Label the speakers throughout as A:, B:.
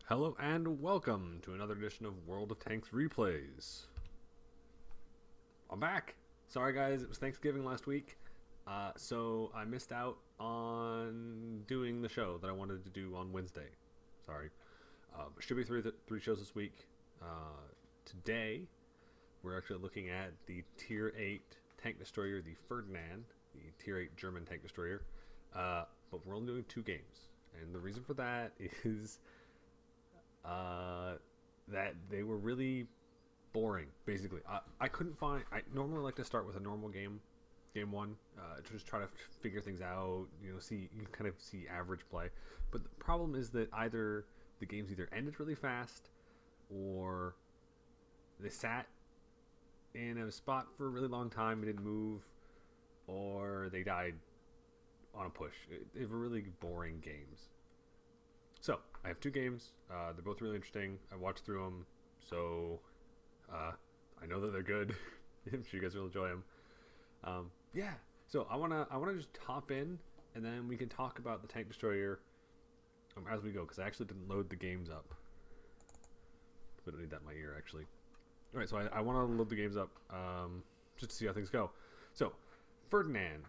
A: Hello and welcome to another edition of World of Tanks Replays. I'm back. Sorry guys, it was Thanksgiving last week, so I missed out on doing the show that I wanted to do on Wednesday. Sorry. Should be three shows this week. Today, we're actually looking at the Tier 8 tank destroyer, the Ferdinand, the Tier 8 German tank destroyer, but we're only doing 2 games. And the reason for that is that they were really boring, basically. I couldn't find... I normally like to start with a normal game one, to just try to figure things out, you can kind of see average play. But the problem is that either the games either ended really fast, or they sat in a spot for a really long time and didn't move, or they died on a push. They were really boring games. So, I have 2 games. They're both really interesting. I watched through them, so I know that they're good. I'm sure you guys will enjoy them. Yeah, so I wanna just hop in, and then we can talk about the tank destroyer as we go, because I actually didn't load the games up. I don't need that in my ear, actually. All right, so I want to load the games up just to see how things go. So, Ferdinand,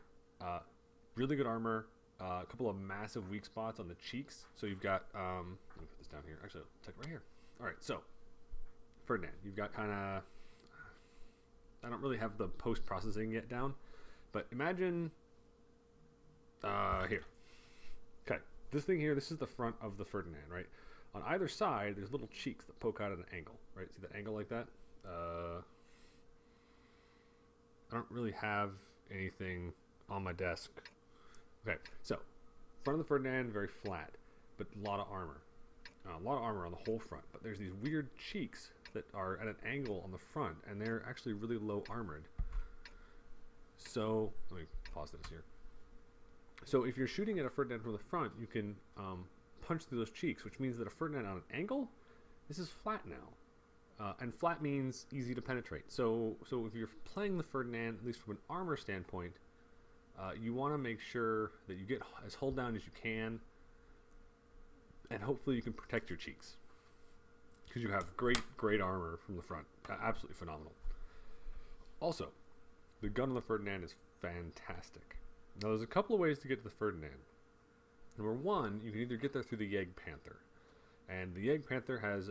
A: really good armor. A couple of massive weak spots on the cheeks. So you've got, let me put this down here. Actually, I'll take it right here. All right, so Ferdinand, you've got kind of, I don't really have the post-processing yet down, but imagine here. Okay, this thing here, this is the front of the Ferdinand, right? On either side, there's little cheeks that poke out at an angle, right? See that angle like that? I don't really have anything on my desk. Okay, so front of the Ferdinand, very flat, but a lot of armor. A lot of armor on the whole front, but there's these weird cheeks that are at an angle on the front, and they're actually really low armored. So, let me pause this here. So if you're shooting at a Ferdinand from the front, you can punch through those cheeks, which means that a Ferdinand on an angle, this is flat now. And flat means easy to penetrate. So if you're playing the Ferdinand, at least from an armor standpoint, you want to make sure that you get as hold down as you can, and hopefully you can protect your cheeks, because you have great armor from the front. Absolutely phenomenal. Also, the gun on the Ferdinand is fantastic. Now there's a couple of ways to get to the Ferdinand. Number one, you can either get there through the VIII Panther, and the VIII Panther has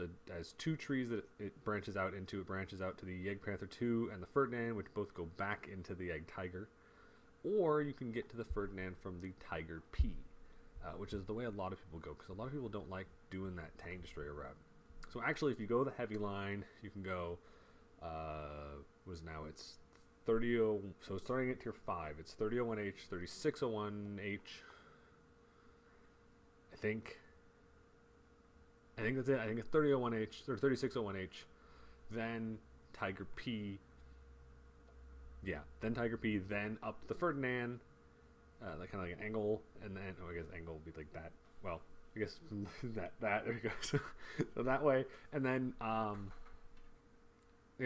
A: 2 trees that it branches out into. It branches out to the VIII Panther 2 and the Ferdinand, which both go back into the VIII Tiger. Or you can get to the Ferdinand from the Tiger P, which is the way a lot of people go, because a lot of people don't like doing that tank destroyer route. So actually, if you go the heavy line, you can go, it's 30, so starting at tier 5, it's 3001H, 3601H, I think that's it. I think it's 3001H, or 3601H, then Tiger P. Yeah, then Tiger P, then up the Ferdinand, like kind of like an angle, and then, I guess angle would be like that. Well, I guess that, there we go. So that way, and then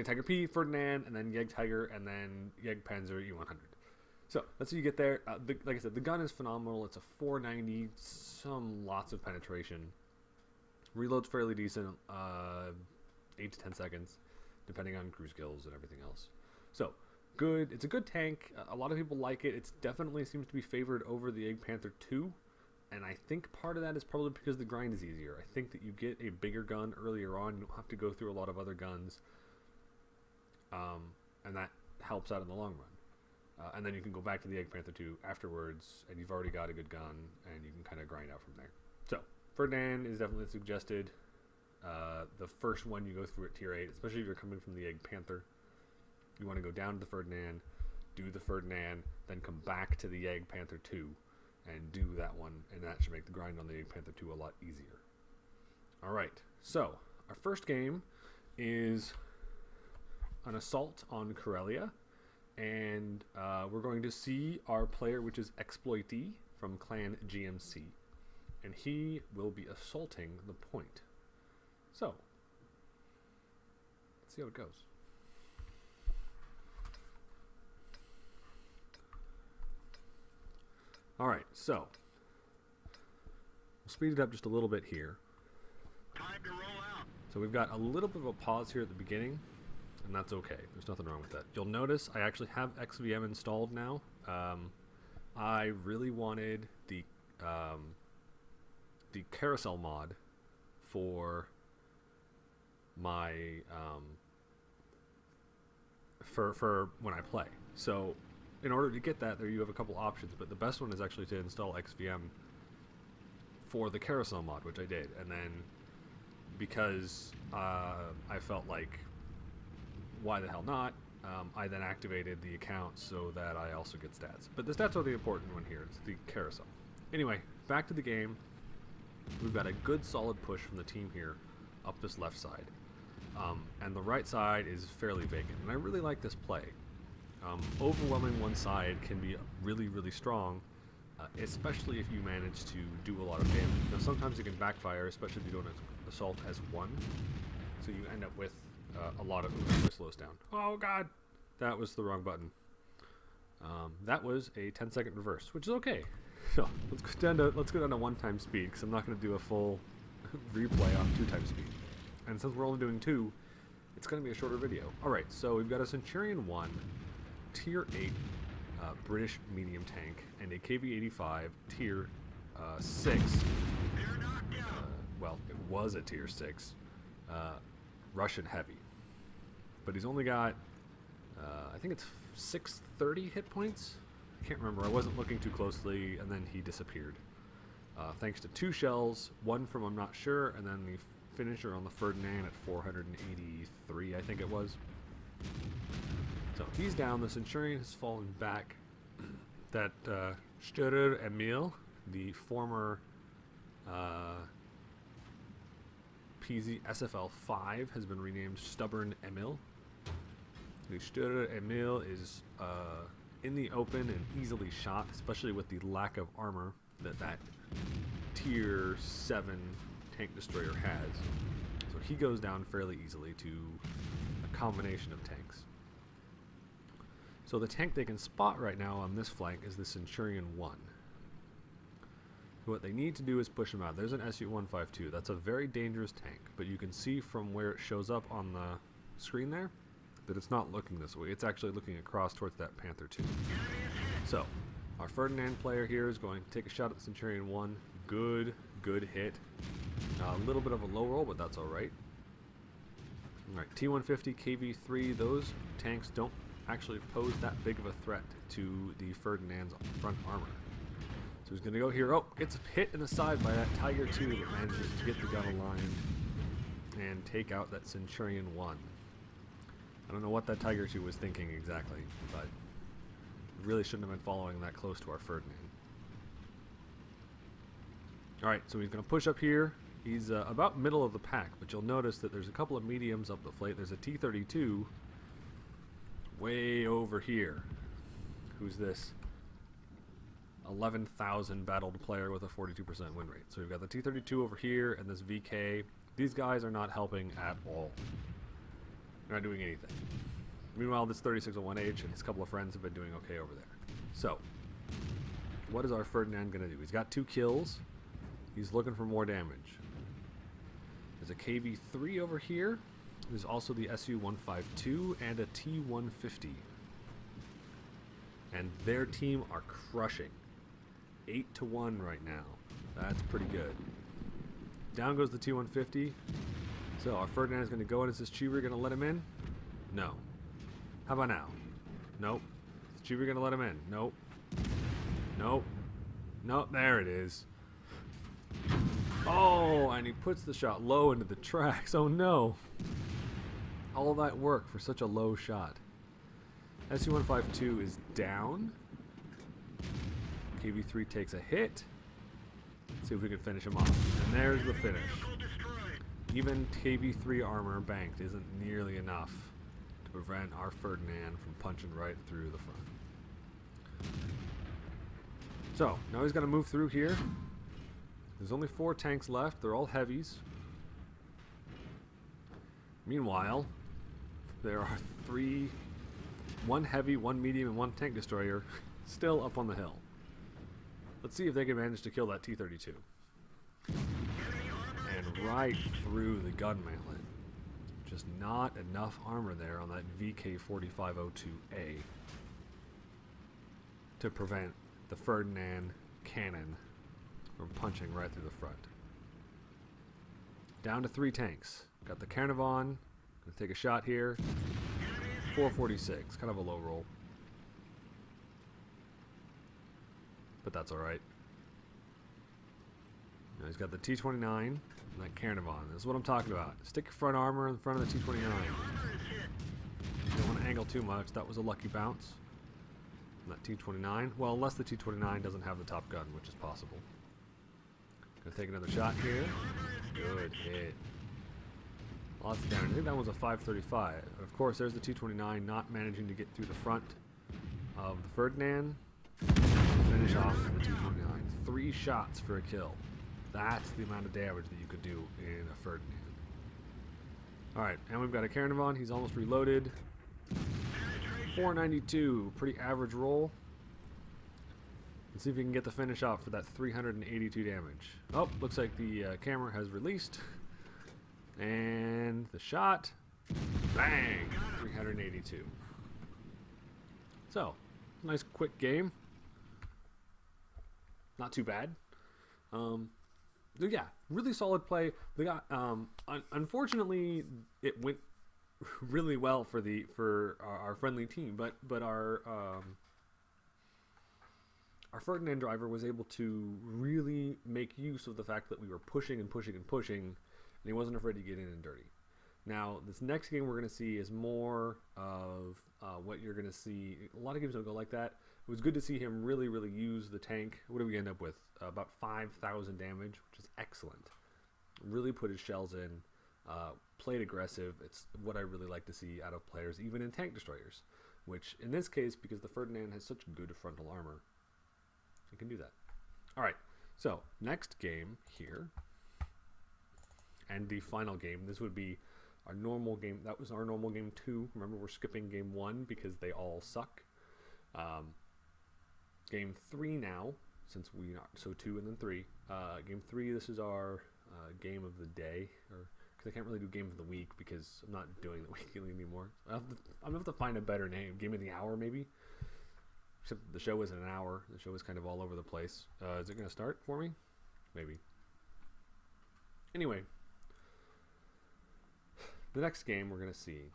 A: Tiger P, Ferdinand, and then VIII Tiger, and then VIII Panzer E100. So that's how you get there. Like I said, the gun is phenomenal. It's a 490, lots of penetration. Reload's fairly decent, 8 to 10 seconds, depending on crew skills and everything else. So, good. It's a good tank. A lot of people like it. It definitely seems to be favored over the VIII Panther 2, and I think part of that is probably because the grind is easier. I think that you get a bigger gun earlier on. You don't have to go through a lot of other guns, and that helps out in the long run. And then you can go back to the VIII Panther 2 afterwards, and you've already got a good gun, and you can kind of grind out from there. So, Ferdinand is definitely suggested. The first one you go through at tier 8, especially if you're coming from the VIII Panther. You want to go down to the Ferdinand, do the Ferdinand, then come back to the VIII Panther 2 and do that one, and that should make the grind on the VIII Panther 2 a lot easier. Alright, so our first game is an assault on Karelia, and we're going to see our player, which is Exploitee from Clan GMC, and he will be assaulting the point. So, let's see how it goes. Alright, so we'll speed it up just a little bit here.
B: Time to roll out.
A: So we've got a little bit of a pause here at the beginning, and that's okay. There's nothing wrong with that. You'll notice I actually have XVM installed now. I really wanted the carousel mod for my for when I play. So in order to get that, there you have a couple options, but the best one is actually to install XVM for the carousel mod, which I did. And then because I felt like, why the hell not, I then activated the account so that I also get stats. But the stats are the important one here. It's the carousel. Anyway, back to the game. We've got a good solid push from the team here up this left side. And the right side is fairly vacant. And I really like this play. Overwhelming one side can be really, really strong, especially if you manage to do a lot of damage. Now sometimes it can backfire, especially if you don't assault as one. So you end up with a lot of slows down. Oh god, that was the wrong button. That was a 10-second reverse, which is okay. So let's go down to 1-time speed, because I'm not going to do a full replay on 2-time speed. And since we're only doing 2, it's going to be a shorter video. All right, so we've got a Centurion 1, Tier 8 British medium tank, and a KV-85 Tier 6. Well, it was a Tier 6 Russian heavy. But he's only got, I think it's 630 hit points? I can't remember. I wasn't looking too closely, and then he disappeared. Thanks to 2 shells, one from I'm not sure, and then the finisher on the Ferdinand at 483, I think it was. So he's down. The Centurion has fallen back. That Störer Emil, the former PZ SFL 5, has been renamed Stubborn Emil. The Störer Emil is in the open and easily shot, especially with the lack of armor that Tier 7 tank destroyer has. So he goes down fairly easily to a combination of tanks. So the tank they can spot right now on this flank is the Centurion 1. So what they need to do is push him out. There's an SU-152. That's a very dangerous tank, but you can see from where it shows up on the screen there that it's not looking this way. It's actually looking across towards that Panther 2. So our Ferdinand player here is going to take a shot at the Centurion 1. Good hit. A little bit of a low roll, but that's alright. Alright, T-150, KV-3, those tanks don't actually pose that big of a threat to the Ferdinand's front armor. So he's going to go here. Oh, gets hit in the side by that Tiger 2 that manages to get the gun aligned and take out that Centurion 1. I don't know what that Tiger 2 was thinking exactly, but really shouldn't have been following that close to our Ferdinand. Alright, so he's going to push up here. He's about middle of the pack, but you'll notice that there's a couple of mediums up the flank. There's a T-32 way over here. Who's this? 11,000 battled player with a 42% win rate. So we've got the T-32 over here and this VK. These guys are not helping at all. They're not doing anything. Meanwhile, this 3601H and his couple of friends have been doing okay over there. So, what is our Ferdinand going to do? He's got 2 kills. He's looking for more damage. There's a KV-3 over here. There's also the SU-152 and a T-150. And their team are crushing. 8-1 right now. That's pretty good. Down goes the T-150. So our Ferdinand is going to go in. Is this Cheever going to let him in? No. How about now? Nope. Is Cheever going to let him in? Nope. Nope. Nope. There it is. Oh, and he puts the shot low into the tracks. Oh no. All that work for such a low shot. SU-152 is down. KV-3 takes a hit. Let's see if we can finish him off. And there's the finish. Even KV-3 armor banked isn't nearly enough to prevent our Ferdinand from punching right through the front. So, now he's going to move through here. There's only 4 tanks left. They're all heavies. Meanwhile, there are 1 heavy, 1 medium, and 1 tank destroyer still up on the hill. Let's see if they can manage to kill that T-32. And right through the gun mantlet. Just not enough armor there on that VK4502A to prevent the Ferdinand cannon from punching right through the front. Down to 3 tanks. Got the Carnarvon. Gonna take a shot here. 446. Kind of a low roll. But that's alright. Now he's got the T-29 and that Carnarvon. This is what I'm talking about. Stick your front armor in front of the T-29. You don't want to angle too much. That was a lucky bounce. And that T-29. Well, unless the T-29 doesn't have the top gun, which is possible. Gonna take another shot here. Good hit. Lots of damage. I think that was a 535. Of course, there's the T-29 not managing to get through the front of the Ferdinand. Finish off the T-29. 3 shots for a kill. That's the amount of damage that you could do in a Ferdinand. Alright, and we've got a Carnarvon. He's almost reloaded. 492. Pretty average roll. Let's see if we can get the finish off for that 382 damage. Oh, looks like the camera has released. And the shot. Bang! 382. So, nice quick game. Not too bad. Yeah, really solid play. They got unfortunately it went really well for our friendly team, but our Ferdinand driver was able to really make use of the fact that we were pushing and pushing and pushing, and he wasn't afraid to get in and dirty. Now, this next game we're going to see is more of what you're going to see. A lot of games don't go like that. It was good to see him really use the tank. What do we end up with? About 5,000 damage, which is excellent. Really put his shells in. Played aggressive. It's what I really like to see out of players, even in tank destroyers. Which, in this case, because the Ferdinand has such good frontal armor, you can do that. Alright, so next game here. And the final game. This would be our normal game. That was our normal game 2. Remember, we're skipping game 1 because they all suck. Game 3 now, since we are so 2 and then 3. Game 3. This is our game of the day, or because I can't really do game of the week because I'm not doing the weekly anymore. I'm gonna have to find a better name. Game of the hour, maybe. Except the show isn't an hour. The show is kind of all over the place. Is it gonna start for me? Maybe. Anyway. The next game we're going to see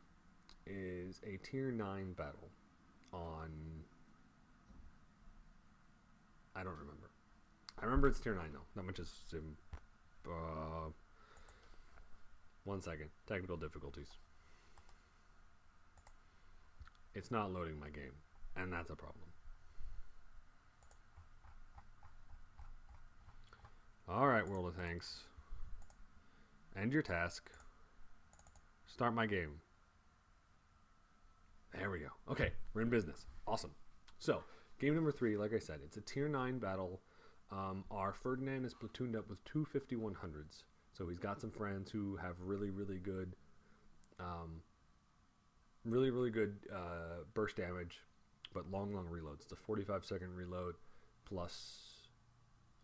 A: is a Tier 9 battle on... I don't remember. I remember it's Tier 9 though. That much is... 1 second. Technical difficulties. It's not loading my game, and that's a problem. Alright, World of Tanks. End your task. Start my game. There we go. Okay, we're in business. Awesome. So, game number 3, like I said, it's a Tier 9 battle. Our Ferdinand is platooned up with 2 5100s. So he's got some friends who have really good burst damage, but long reloads. It's a 45-second reload plus...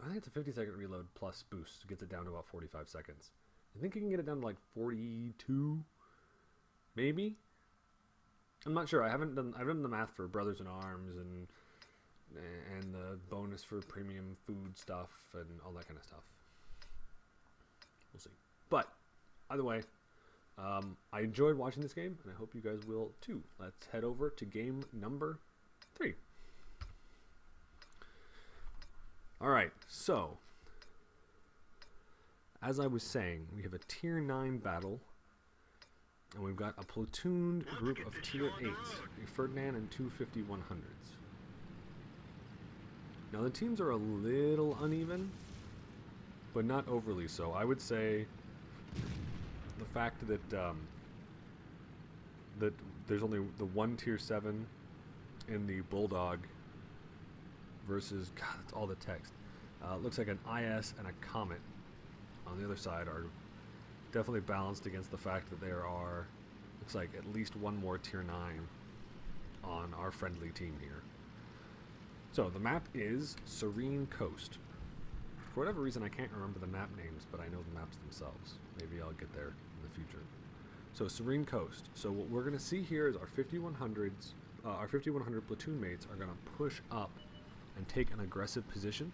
A: I think it's a 50-second reload plus boost. Gets it down to about 45 seconds. I think you can get it down to like 42... Maybe? I'm not sure. I've done the math for Brothers in Arms and the bonus for premium food stuff and all that kind of stuff. We'll see. But either way, I enjoyed watching this game, and I hope you guys will too. Let's head over to game number 3. Alright, so as I was saying, we have a Tier 9 battle. And we've got a platooned group of Tier 8s, a Ferdinand and 2 5100s. Now the teams are a little uneven, but not overly so. I would say the fact that that there's only the 1 Tier 7 in the Bulldog versus, God, that's all the text. Looks like an IS and a Comet on the other side are definitely balanced against the fact that there are, looks like at least 1 more Tier 9 on our friendly team here. So the map is Serene Coast. For whatever reason, I can't remember the map names, but I know the maps themselves. Maybe I'll get there in the future. So Serene Coast. So what we're going to see here is our 5100s, our 5100 platoon mates are going to push up and take an aggressive position,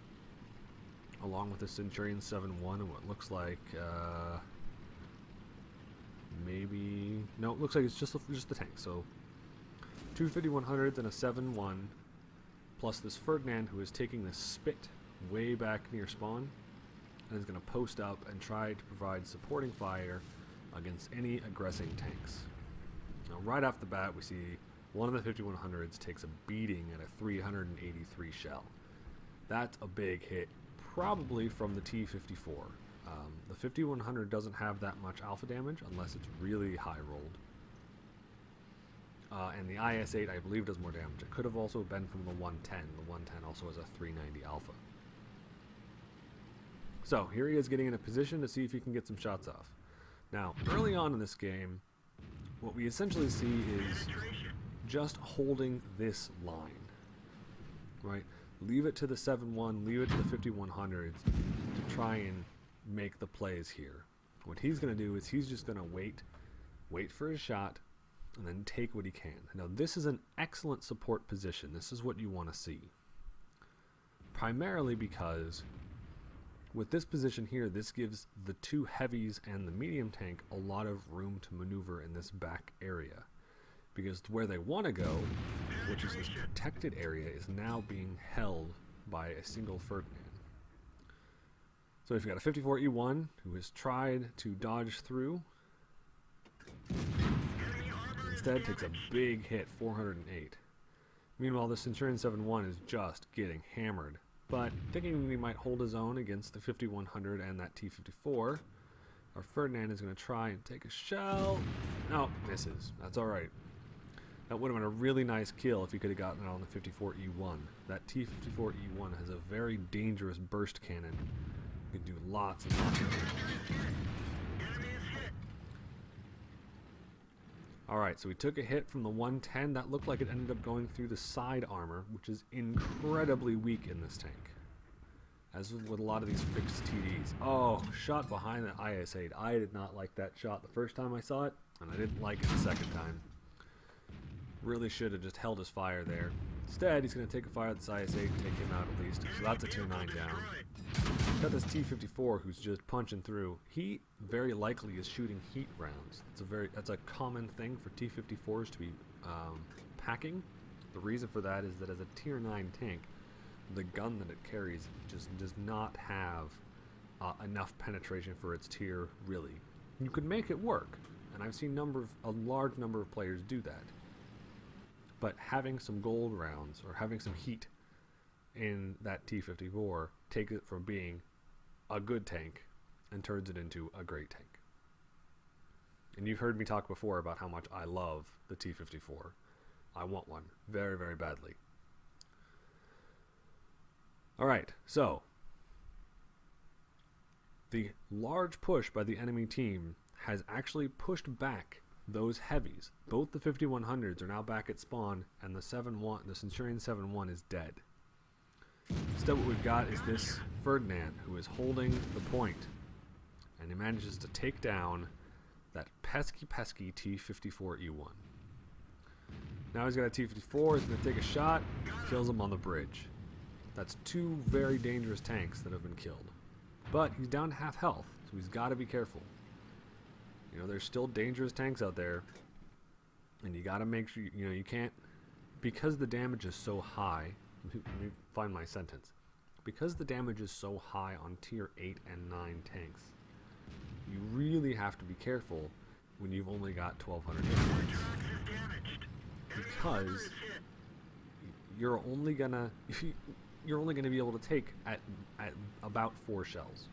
A: along with the Centurion 7-1 and what looks like maybe no, it looks like it's just the tank. So two 5100s and a 7-1, plus this Ferdinand who is taking the spit way back near spawn and is going to post up and try to provide supporting fire against any aggressing tanks. Now right off the bat we see one of the 5100s takes a beating at a 383 shell. That's a big hit, probably from the T-54. The 5100 doesn't have that much alpha damage unless it's really high rolled. And the IS-8 I believe does more damage. It could have also been from the 110. The 110 also has a 390 alpha. So here he is getting in a position to see if he can get some shots off. Now, early on in this game, what we essentially see is just holding this line, right? Leave it to the 7-1, leave it to the 5100s to try and make the plays here. What he's going to do is he's just going to wait for his shot, and then take what he can. Now, this is an excellent support position. This is what you want to see. Primarily because with this position here, this gives the two heavies and the medium tank a lot of room to maneuver in this back area. Because where they want to go, which is this protected area, is now being held by a single Ferdinand. So if you've got a 54E1 who has tried to dodge through, instead takes a big hit, 408. Meanwhile, the Centurion 7-1 is just getting hammered. But thinking he might hold his own against the 5100 and that T-54, our Ferdinand is going to try and take a shell. No, misses. That's alright. That would have been a really nice kill if he could have gotten it on the 54E1. That T-54E1 has a very dangerous burst cannon. You can do lots and lots of damage. Alright, so we took a hit from the 110. That looked like it ended up going through the side armor, which is incredibly weak in this tank. As with a lot of these fixed TDs. Oh, shot behind the IS-8. I did not like that shot the first time I saw it, and I didn't like it the second time. Really should have just held his fire there. Instead, he's going to take a fire at this IS-8 and take him out at least. So that's a tier 9 down. Got this T-54 who's just punching through. He very likely is shooting heat rounds. That's a common thing for T-54s to be packing. The reason for that is that as a tier 9 tank, the gun that it carries just does not have enough penetration for its tier, really. You could make it work, and I've seen a large number of players do that. But having some gold rounds or having some heat in that T-54 takes it from being a good tank and turns it into a great tank. And you've heard me talk before about how much I love the T-54. I want one very, very badly. Alright, so the large push by the enemy team has actually pushed back those heavies. Both the 5100s are now back at spawn, and the Centurion 7-1 is dead. Instead, what we've got is this Ferdinand, who is holding the point, and he manages to take down that pesky T-54E1. Now he's got a T-54, he's going to take a shot, kills him on the bridge. That's two very dangerous tanks that have been killed. But he's down to half health, so he's got to be careful. You know, there's still dangerous tanks out there, and you got to make sure, you know, you can't, because the damage is so high. Let me find my sentence. Because the damage is so high on tier 8 and 9 tanks, you really have to be careful when you've only got 1200 hit points. Because you're only gonna be able to take at about 4 shells.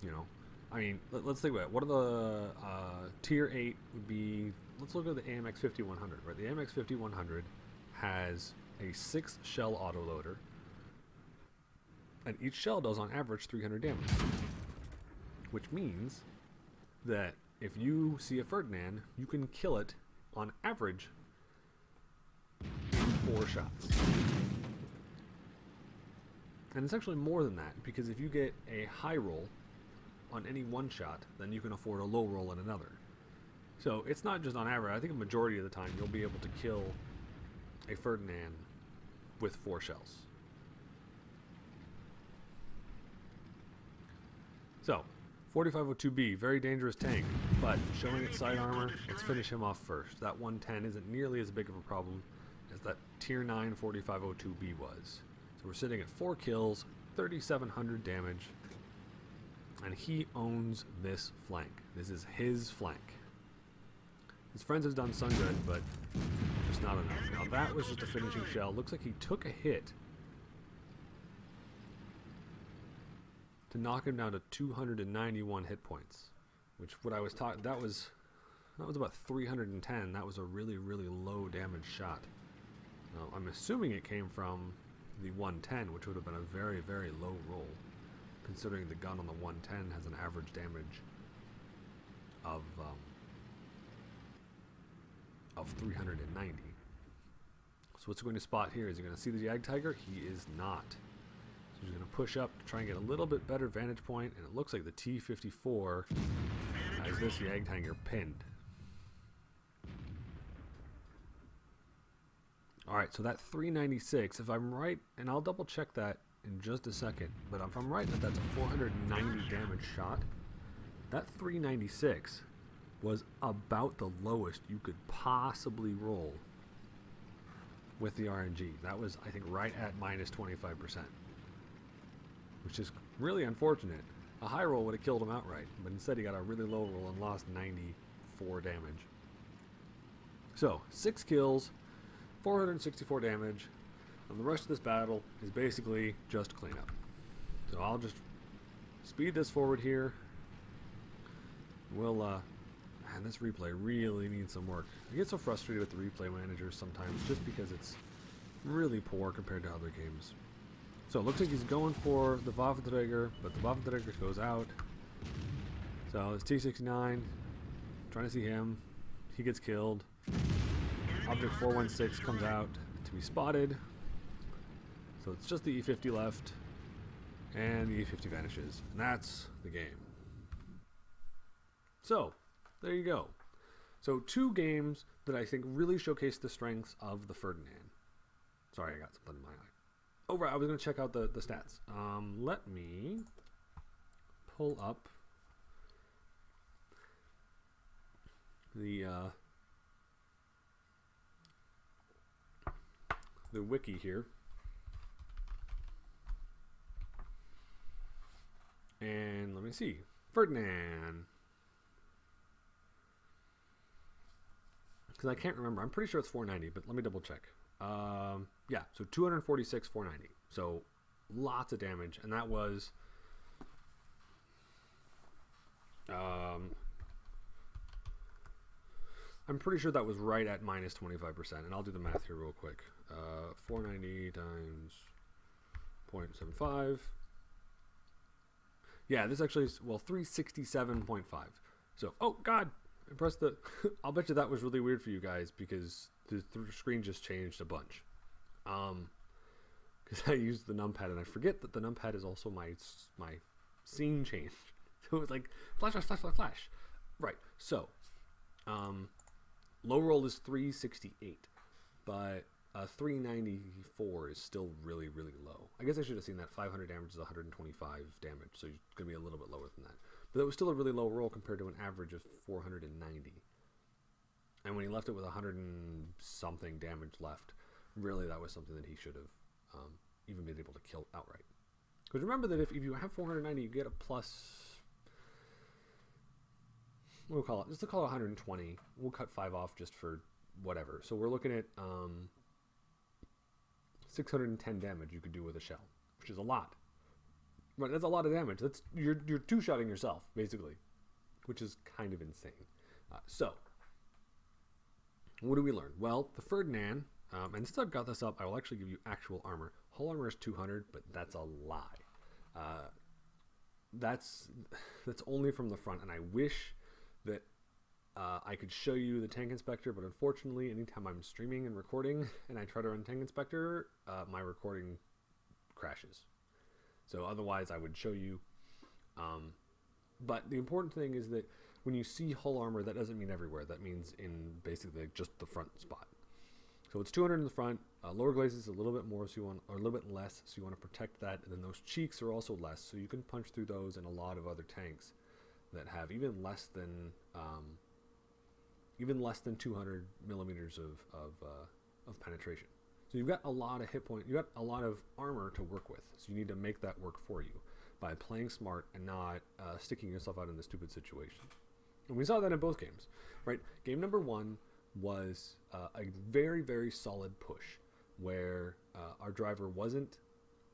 A: You know, I mean, let's think about it. What are the tier 8 would be? Let's look at the AMX 5100. Right, the AMX 5100 has a 6 shell autoloader, and each shell does on average 300 damage, which means that if you see a Ferdinand, you can kill it on average in 4 shots. And it's actually more than that, because if you get a high roll on any one shot, then you can afford a low roll on another. So it's not just on average. I think a majority of the time you'll be able to kill a Ferdinand with 4 shells. So, 4502B, very dangerous tank, but showing its side armor, let's finish him off first. That 110 isn't nearly as big of a problem as that tier 9 4502B was. So we're sitting at 4 kills, 3,700 damage, and he owns this flank. This is his flank. His friends have done some good, but just not enough. Now that was just a finishing shell. Looks like he took a hit to knock him down to 291 hit points, which what I was taught, that was about 310. That was a really, really low damage shot. Now, I'm assuming it came from the 110, which would have been a very, very low roll, considering the gun on the 110 has an average damage of 390. So what's he going to spot here? Is he going to see the Jag Tiger? He is not. So he's going to push up to try and get a little bit better vantage point, and it looks like the T-54 has this Jag Tiger pinned. Alright, so that 396, if I'm right, and I'll double check that in just a second, but if I'm right that that's a 490 damage shot, that 396 was about the lowest you could possibly roll with the RNG. That was, I think, right at minus 25%, which is really unfortunate. A high roll would have killed him outright, but instead he got a really low roll and lost 94 damage. So, 6 kills, 464 damage, and the rest of this battle is basically just cleanup. So I'll just speed this forward here. We'll, man, this replay really needs some work. I get so frustrated with the replay managers sometimes just because it's really poor compared to other games. So it looks like he's going for the Waffenträger, but the Waffenträger goes out. So it's T69, trying to see him. He gets killed. Object 416 comes out to be spotted. So it's just the E50 left, and the E50 vanishes. And that's the game. So, there you go. So 2 games that I think really showcase the strengths of the Ferdinand. Sorry, I got something in my eye. Oh, right, I was going to check out the stats. Let me pull up the wiki here. And let me see. Ferdinand. Because I can't remember. I'm pretty sure it's 490, but let me double check. Yeah, so 246, 490. So lots of damage. And that was... I'm pretty sure that was right at minus 25%. And I'll do the math here real quick. 490 times 0.75. Yeah, this actually is, well, 367.5. So, oh, God. I pressed the... I'll bet you that was really weird for you guys because the screen just changed a bunch. Because I used the numpad, and I forget that the numpad is also my scene change. So it was like, flash, flash, flash, flash, flash. Right, so, low roll is 368, but 394 is still really, really low. I guess I should have seen that 500 damage is 125 damage, so it's going to be a little bit lower than that. But that was still a really low roll compared to an average of 490. And when he left it with 100 and something damage left, really that was something that he should have even been able to kill outright. Because remember that if you have 490, you get a plus... We'll call it, just to call it 120. We'll cut 5 off just for whatever. So we're looking at 610 damage you could do with a shell, which is a lot. Right, that's a lot of damage. That's you're two-shotting yourself, basically, which is kind of insane. So, what do we learn? Well, the Ferdinand, and since I've got this up, I will actually give you actual armor. Hull armor is 200, but that's a lie. That's only from the front, and I wish that I could show you the tank inspector, but unfortunately, anytime I'm streaming and recording, and I try to run tank inspector, my recording crashes. So otherwise I would show you. But the important thing is that when you see hull armor, that doesn't mean everywhere. That means in basically just the front spot. So it's 200 in the front. Lower glazes a little bit more, so you want, or a little bit less, so you want to protect that. And then those cheeks are also less, so you can punch through those in a lot of other tanks that have even less than 200 millimeters of penetration. So you've got a lot of hit point. You've got a lot of armor to work with. So you need to make that work for you by playing smart and not sticking yourself out in a stupid situation. And we saw that in both games, right? Game number 1 was a very, very solid push where our driver wasn't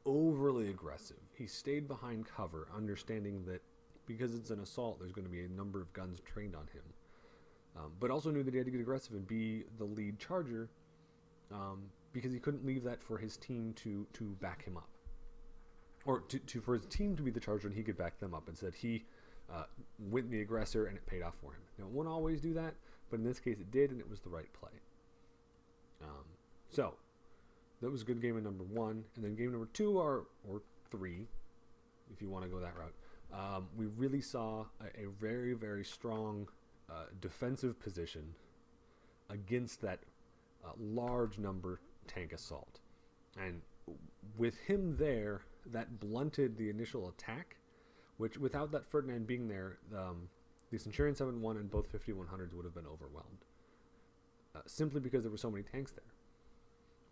A: overly aggressive. He stayed behind cover, understanding that because it's an assault, there's going to be a number of guns trained on him. But also knew that he had to get aggressive and be the lead charger because he couldn't leave that for his team to back him up. Or for his team to be the charger and he could back them up. Instead, he went the aggressor and it paid off for him. Now, it won't always do that, but in this case it did, and it was the right play. So that was a good game in number 1. And then game number 2, or 3, if you want to go that route, we really saw a very, very strong defensive position against that large number tank assault. And with him there, that blunted the initial attack, which without that Ferdinand being there, the Centurion 7-1 and both 5100s would have been overwhelmed. Simply because there were so many tanks there.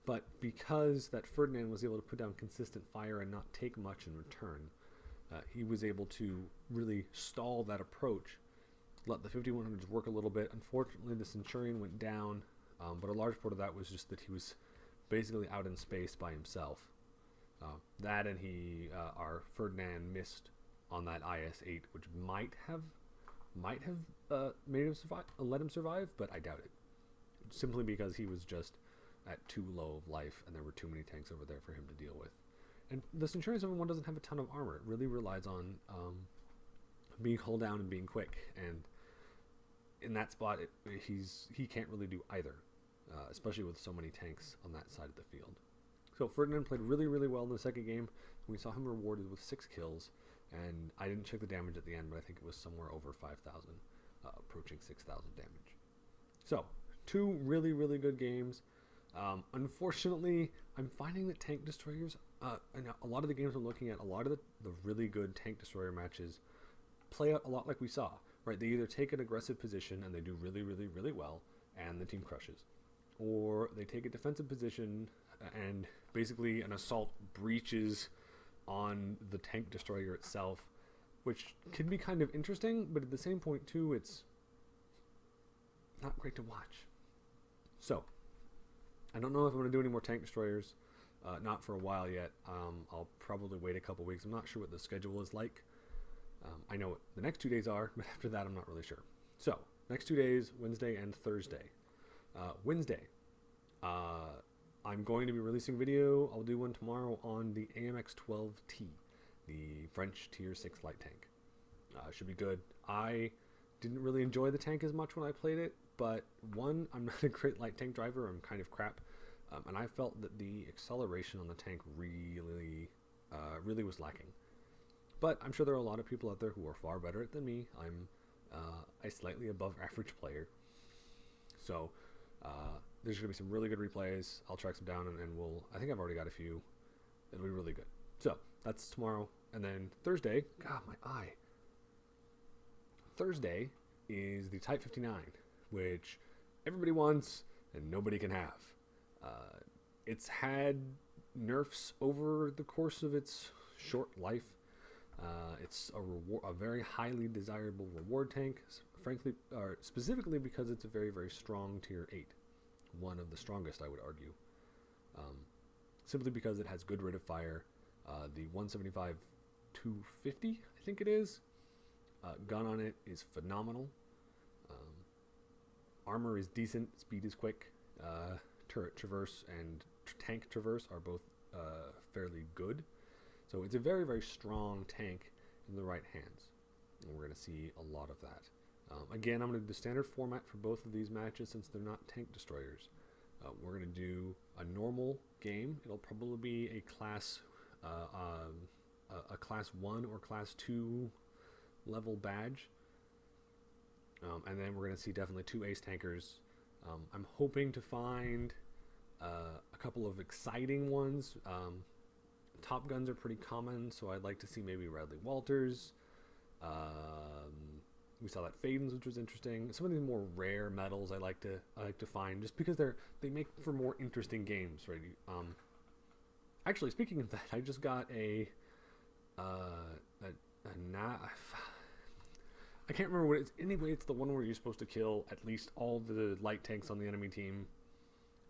A: But because that Ferdinand was able to put down consistent fire and not take much in return, he was able to really stall that approach, let the 5100s work a little bit. Unfortunately, the Centurion went down, but a large part of that was just that he was basically out in space by himself. That and our Ferdinand missed on that IS-8, which might have made him survive, let him survive, but I doubt it. Simply because he was just at too low of life, and there were too many tanks over there for him to deal with. And the Centurion 7-1 doesn't have a ton of armor. It really relies on being hull down and being quick. And in that spot, he can't really do either, especially with so many tanks on that side of the field. So Ferdinand played really, really well in the second game. We saw him rewarded with 6 kills. And I didn't check the damage at the end, but I think it was somewhere over 5,000, approaching 6,000 damage. So 2 really, really good games. Unfortunately, I'm finding that tank destroyers, and a lot of the games I'm looking at, a lot of the really good tank destroyer matches play out a lot like we saw, right? They either take an aggressive position and they do really, really, really well, and the team crushes. Or they take a defensive position and basically an assault breaches on the tank destroyer itself, which can be kind of interesting, but at the same point too, it's not great to watch. So I don't know if I'm going to do any more tank destroyers, not for a while yet. I'll probably wait a couple weeks. I'm not sure what the schedule is like. I know what the next 2 days are, but after that I'm not really sure. So next 2 days, Wednesday and Thursday. Wednesday, I'm going to be releasing video. I'll do one tomorrow on the AMX-12T, the French Tier 6 light tank. Should be good. I didn't really enjoy the tank as much when I played it, but one, I'm not a great light tank driver. I'm kind of crap. And I felt that the acceleration on the tank really was lacking. But I'm sure there are a lot of people out there who are far better at it than me. I'm a slightly above average player. So there's going to be some really good replays. I'll track some down and I think I've already got a few. It'll be really good. So that's tomorrow. And then Thursday, God, my eye. Thursday is the Type 59, which everybody wants and nobody can have. It's had nerfs over the course of its short life. It's a very highly desirable reward tank, frankly, specifically because it's a very, very strong Tier 8. One of the strongest, I would argue. Simply because it has good rate of fire. The 175 250, I think it is. Gun on it is phenomenal. Armor is decent. Speed is quick. Turret traverse and tank traverse are both fairly good. So it's a very, very strong tank in the right hands. And we're going to see a lot of that. Again, I'm going to do the standard format for both of these matches since they're not tank destroyers. We're going to do a normal game. It'll probably be a class a class 1 or class 2 level badge. And then we're going to see definitely 2 ace tankers. I'm hoping to find a couple of exciting ones. Top guns are pretty common, so I'd like to see maybe Radley Walters. We saw that Fadens, which was interesting. Some of these more rare medals I like to find, just because they make for more interesting games, right? Actually, speaking of that, I just got I can't remember what it's. Anyway, it's the one where you're supposed to kill at least all the light tanks on the enemy team,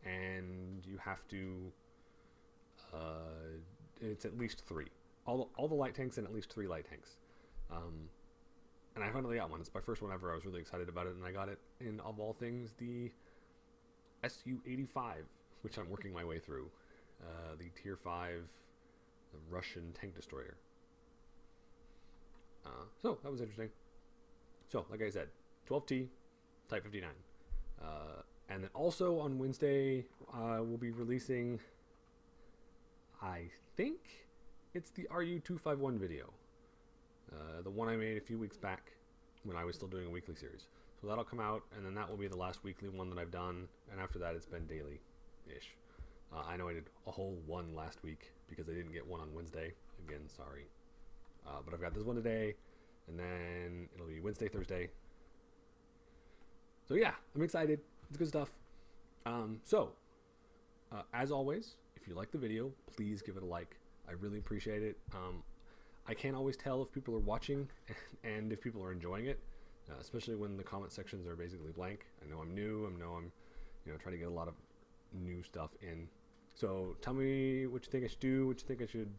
A: and you have to. It's at least 3. All the light tanks and at least 3 light tanks. And I finally got one. It's my first one ever. I was really excited about it, and I got it in, of all things, the Su-85, which I'm working my way through. The Tier 5 Russian tank destroyer. So that was interesting. So, like I said, 12T, Type 59. And then also on Wednesday, we'll be releasing, I think it's the RU251 video. The one I made a few weeks back when I was still doing a weekly series. So that'll come out, and then that will be the last weekly one that I've done. And after that, it's been daily-ish. I know I did a whole one last week because I didn't get one on Wednesday. Again, sorry. But I've got this one today. And then it'll be Wednesday, Thursday. So yeah, I'm excited. It's good stuff. As always, if you like the video, please give it a like. I really appreciate it. I can't always tell if people are watching and if people are enjoying it, especially when the comment sections are basically blank. I know I'm new. I know I'm trying to get a lot of new stuff in. So tell me what you think I should do, what you think I should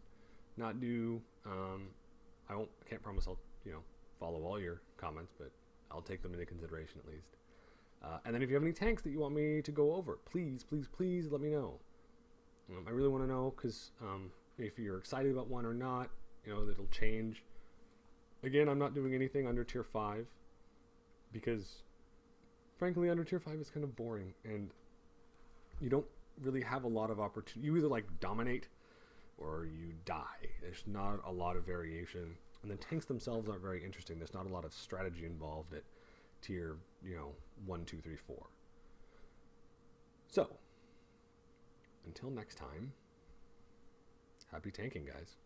A: not do. I can't promise I'll follow all your comments, but I'll take them into consideration at least. And then if you have any tanks that you want me to go over, please let me know. I really want to know, because if you're excited about one or not, that'll change. Again, I'm not doing anything under Tier 5 because, frankly, under Tier 5 is kind of boring, and you don't really have a lot of opportunity. You either dominate or you die. There's not a lot of variation. And the tanks themselves aren't very interesting. There's not a lot of strategy involved at tier, 1, 2, 3, 4. So, until next time, happy tanking, guys.